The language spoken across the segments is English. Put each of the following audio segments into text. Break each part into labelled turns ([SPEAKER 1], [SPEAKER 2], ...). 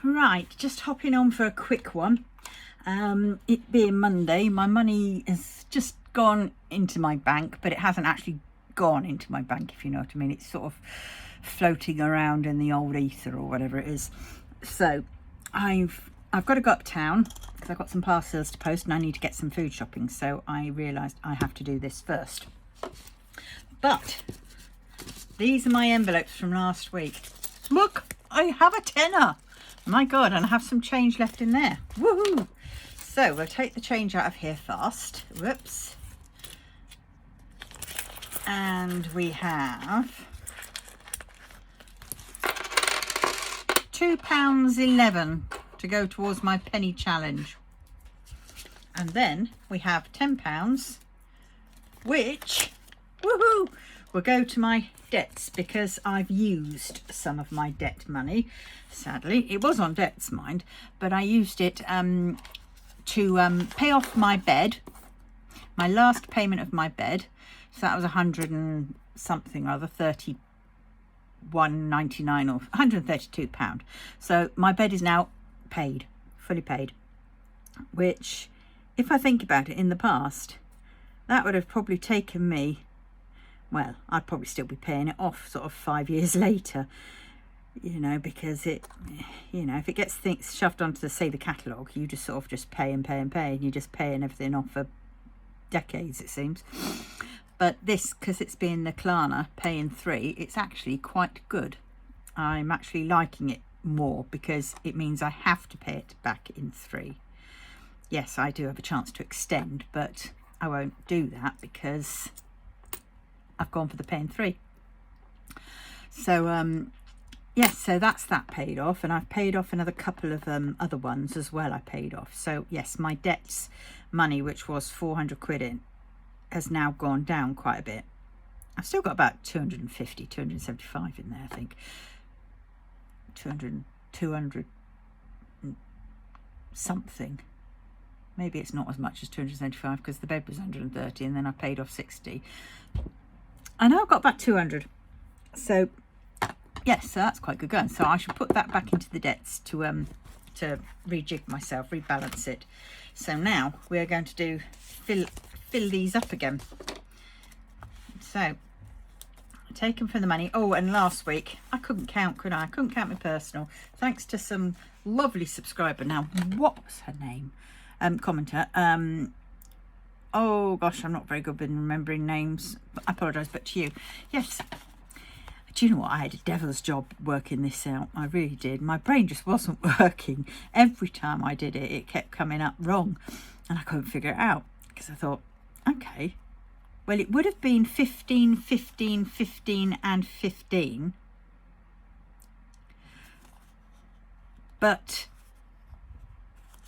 [SPEAKER 1] Right, just hopping on for a quick one. It being Monday, my money has just gone into my bank, but it hasn't actually gone into my bank, if you know what I mean. It's sort of floating around in the old ether or whatever it is. So I've got to go uptown because I've got some parcels to post and I need to get some food shopping. So I realised I have to do this first. But these are my envelopes from last week. Look, I have a tenner. My God, and I have some change left in there. Woohoo! So we'll take the change out of here first. Whoops. And we have £2.11 to go towards my penny challenge. And then we have £10, which, woohoo, will go to my debts because I've used some of my debt money. Sadly, it was on debts, mind, but I used it to pay off my bed, my last payment of my bed. So that was 100 and something or other, 31.99 or £132. So my bed is now paid, fully paid, which, if I think about it, in the past, that would have probably taken me, well, I'd probably still be paying it off sort of 5 years later, you know, because it, you know, if it gets things shoved onto the, say, the catalogue, you just sort of just pay and pay and pay, and you're just paying everything off for decades, it seems. But this, because it's being the Klarna paying 3, it's actually quite good. I'm actually liking it more because it means I have to pay it back in 3. Yes, I do have a chance to extend, but I won't do that because I've gone for the paying 3. So yes, so that's that paid off, and I've paid off another couple of other ones as well. I paid off. So yes, my debts money, which was 400 quid in, has now gone down quite a bit. I've still got about 250, 275 in there, I think. 200 something. Maybe it's not as much as 275 because the bed was 130 and then I paid off 60. I know I've got about 200. So yes, so that's quite good going. So I should put that back into the debts to rejig myself, rebalance it. So now we are going to do fill these up again. So taken from the money. Oh, and last week I couldn't count, could I? I couldn't count my personal. Thanks to some lovely subscriber. Now, what was her name? Commenter. Oh gosh, I'm not very good with remembering names. I apologise, but to you, yes. Do you know what? I had a devil's job working this out. I really did. My brain just wasn't working. Every time I did it, it kept coming up wrong, and I couldn't figure it out because I thought, okay, well, it would have been 15, 15, 15, and 15, but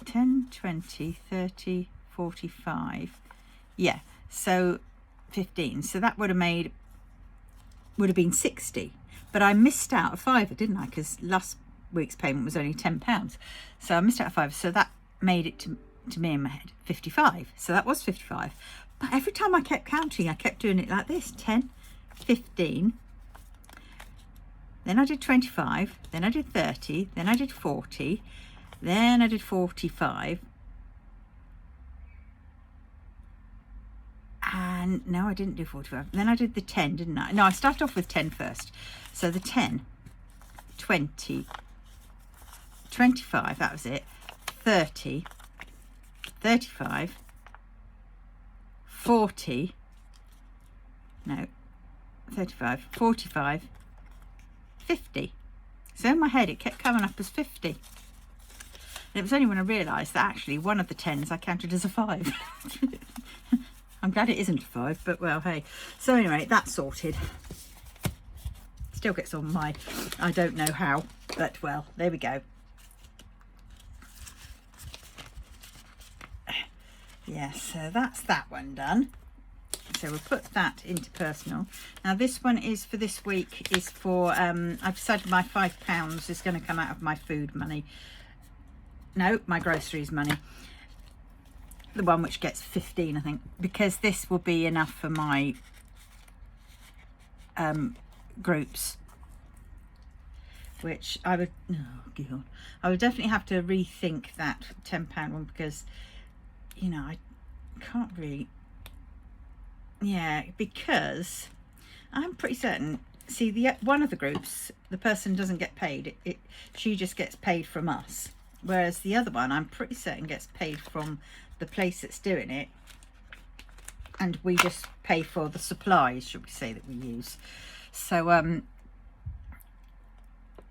[SPEAKER 1] 10, 20, 30, 45, yeah, so 15. So that would have been 60, but I missed out a fiver, didn't I? Because last week's payment was only £10, so I missed out a fiver. So that made it to me in my head 55. So that was 55. But every time I kept counting, I kept doing it like this: 10, 15. Then I did 25. Then I did 30. Then I did 40. Then I did 45. And no, I didn't do 45. Then I did the 10, didn't I? No, I started off with 10 first. So the 10, 20, 25, that was it. 30, 35, 40, no, 35, 45, 50. So in my head, it kept coming up as 50. And it was only when I realised that actually one of the 10s I counted as a 5. I'm glad it isn't a 5, but well, hey. So anyway, that's sorted. Still gets on my, I don't know how, but well, there we go. Yeah, so that's that one done. So we'll put that into personal. Now this one is for this week, is for, I've decided my £5 is going to come out of my food money. No, my groceries money. The one which gets 15, I think, because this will be enough for my groups. which I would, oh God, I would definitely have to rethink that £10 one, because, you know, I can't really, yeah, because I'm pretty certain, see, the one of the groups, the person doesn't get paid, she just gets paid from us, whereas the other one, I'm pretty certain, gets paid from the place that's doing it, and we just pay for the supplies, should we say, that we use. So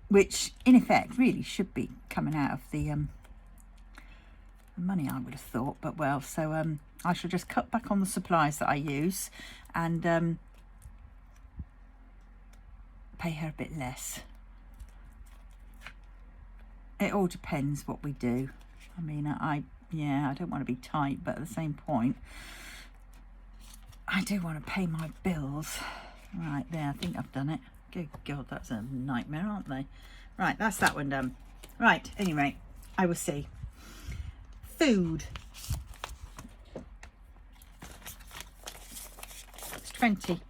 [SPEAKER 1] which in effect really should be coming out of the money, I would have thought, but well, so I shall just cut back on the supplies that I use, and pay her a bit less. It all depends what we do. I mean, yeah, I don't want to be tight, but at the same point, I do want to pay my bills. Right there, I think I've done it. Good God, that's a nightmare, aren't they? Right, that's that one done. Right, anyway, I will see. Food. It's 20.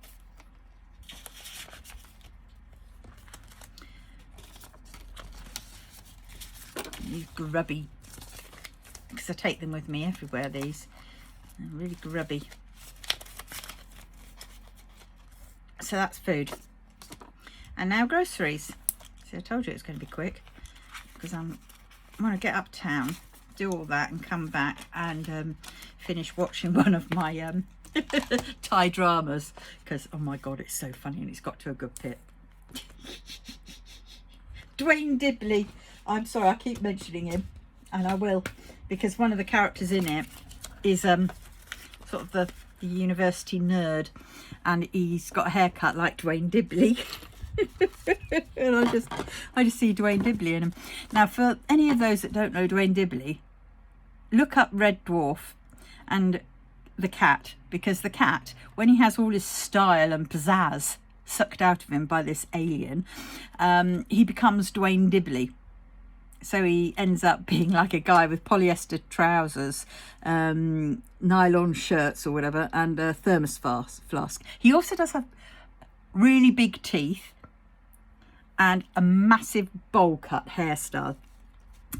[SPEAKER 1] These grubby, because I take them with me everywhere, these. They're really grubby. So that's food. And now groceries. See, I told you it's going to be quick, because I want to get uptown, do all that, and come back and finish watching one of my Thai dramas, because oh my God, it's so funny, and it's got to a good bit. Dwayne Dibley. I'm sorry, I keep mentioning him, and I will, because one of the characters in it is sort of the university nerd, and he's got a haircut like Dwayne Dibley. And I just see Dwayne Dibley in him. Now, for any of those that don't know Dwayne Dibley, look up Red Dwarf and the cat, because the cat, when he has all his style and pizzazz sucked out of him by this alien, he becomes Dwayne Dibley. So he ends up being like a guy with polyester trousers, nylon shirts or whatever, and a thermos flask. He also does have really big teeth and a massive bowl cut hairstyle.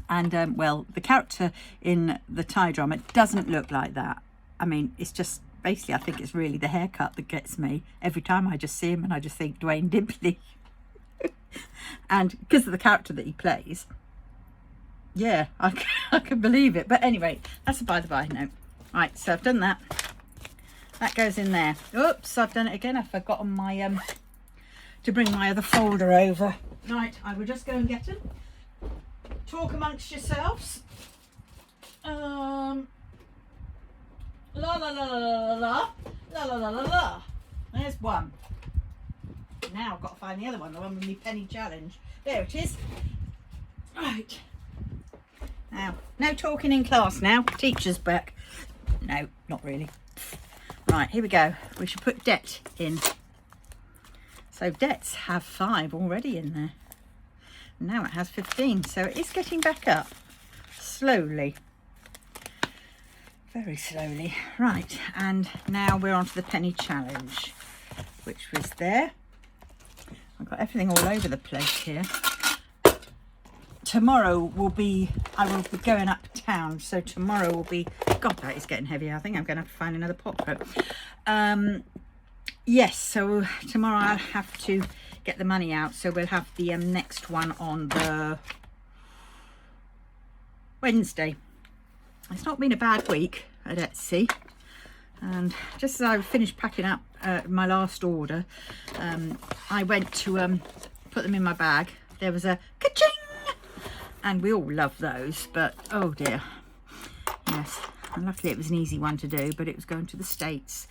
[SPEAKER 1] And well, the character in the Thai drama doesn't look like that. I mean, it's just basically, I think it's really the haircut that gets me every time. I just see him and I just think Dwayne Dibley. And because of the character that he plays, yeah, I can believe it. But anyway, that's a by the by note. Right, so I've done that. That goes in there. Oops, I've done it again. I've forgotten my to bring my other folder over. Right, I will just go and get them. Talk amongst yourselves. La la la la la la la la la la la la. There's one. Now I've got to find the other one, the one with my penny challenge. There it is. Right. Now, no talking in class now. Teacher's back. No, not really. Right, here we go. We should put debt in. So debts have 5 already in there. Now it has 15, so it is getting back up. Slowly. Very slowly. Right, and now we're on to the penny challenge, which was there. I've got everything all over the place here. Tomorrow will be, I will be going uptown, so tomorrow will be, God, that is getting heavy. I think I'm going to have to find another pot for it. Yes, so tomorrow I'll have to get the money out, so we'll have the next one on the Wednesday. It's not been a bad week at Etsy, and just as I finished packing up my last order, I went to put them in my bag. There was a ka-ching! And we all love those, but oh dear. Yes, and luckily it was an easy one to do, but it was going to the States.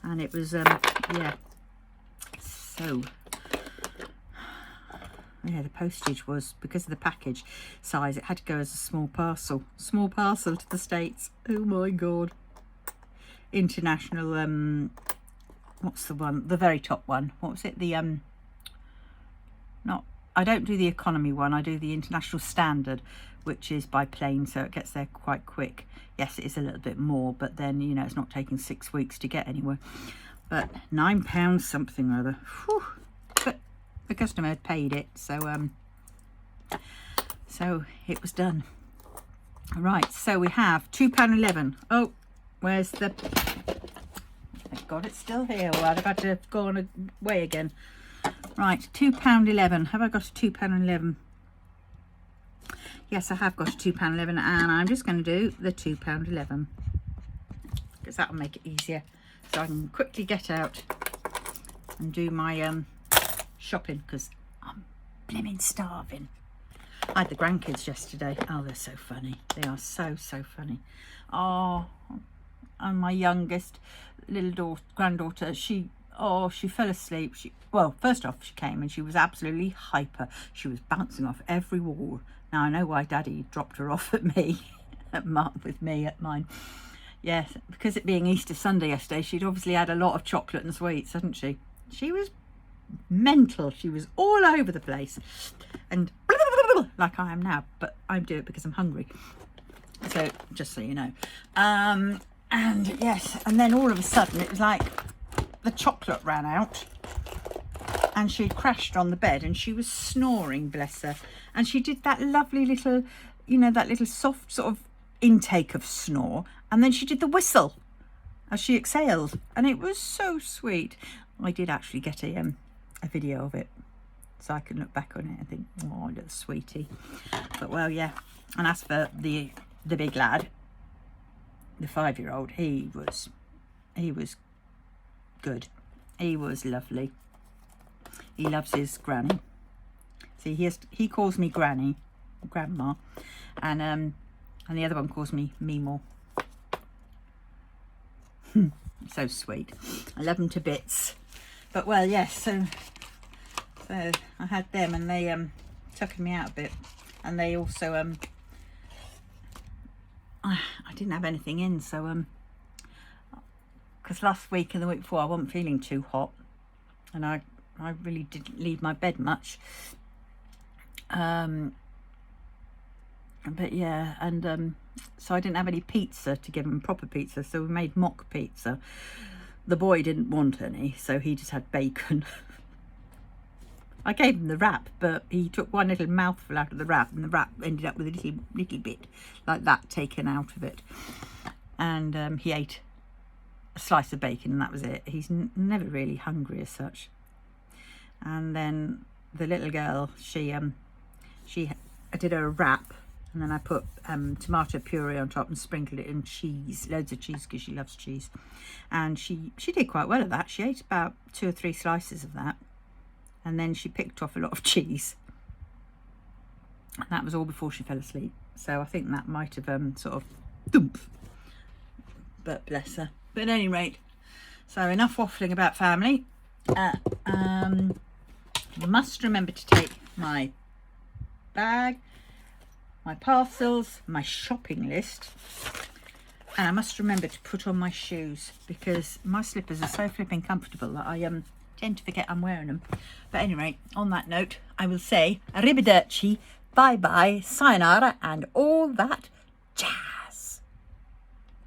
[SPEAKER 1] And it was, yeah, so, yeah, the postage was, because of the package size, it had to go as a small parcel to the States. Oh my God. International, what's the one, the very top one, what was it, the, not, I don't do the economy one, I do the international standard, which is by plane, so it gets there quite quick. Yes, it is a little bit more, but then, you know, it's not taking 6 weeks to get anywhere. But £9 something or other. Whew. But the customer had paid it, so so it was done. Right, so we have £2.11. Oh, where's the... Thank God it's still here. Well, I've had to go on away again. Right, £2.11. Have I got a £2.11? Yes, I have got a £2.11, and I'm just going to do the £2.11 because that'll make it easier, so I can quickly get out and do my shopping because I'm blimmin' starving. I had the grandkids yesterday. Oh, they're so funny. They are so funny. Oh, and my youngest little granddaughter, she fell asleep. Well, first off, she came and she was absolutely hyper. She was bouncing off every wall. Now I know why Daddy dropped her off at me, at mine. Yes, because it being Easter Sunday yesterday, she'd obviously had a lot of chocolate and sweets, hadn't she? She was mental. She was all over the place, and like I am now, but I do it because I'm hungry. So just so you know. And yes, and then all of a sudden it was like the chocolate ran out and she crashed on the bed and she was snoring, bless her. And she did that lovely little, you know, that little soft sort of intake of snore, and then she did the whistle as she exhaled, and it was so sweet. I did actually get a video of it, so I can look back on it and think, oh, little sweetie. But well, yeah. And as for the big lad, the 5-year-old, he was good. He was lovely. He loves his granny. See, he calls me granny, grandma, and the other one calls me Meemaw. So sweet. I love them to bits. But well, yes. So I had them, and they tucking me out a bit, and they also I didn't have anything in, so because last week and the week before I wasn't feeling too hot, and I really didn't leave my bed much. But yeah, and so I didn't have any pizza to give him, proper pizza, so we made mock pizza. The boy didn't want any, so he just had bacon. I gave him the wrap, but he took one little mouthful out of the wrap, and the wrap ended up with a little bit like that taken out of it. And he ate a slice of bacon, and that was it. He's never really hungry as such. And then the little girl, I did her a wrap, and then I put tomato puree on top and sprinkled it in cheese, loads of cheese, because she loves cheese. And she did quite well at that. She ate about 2 or 3 slices of that, and then she picked off a lot of cheese. And that was all before she fell asleep. So I think that might have sort of thump. But bless her. But at any rate, so enough waffling about family. Must remember to take my bag, my parcels, my shopping list, and I must remember to put on my shoes, because my slippers are so flipping comfortable that I tend to forget I'm wearing them. But anyway, on that note, I will say arrivederci, bye bye, sayonara, and all that jazz.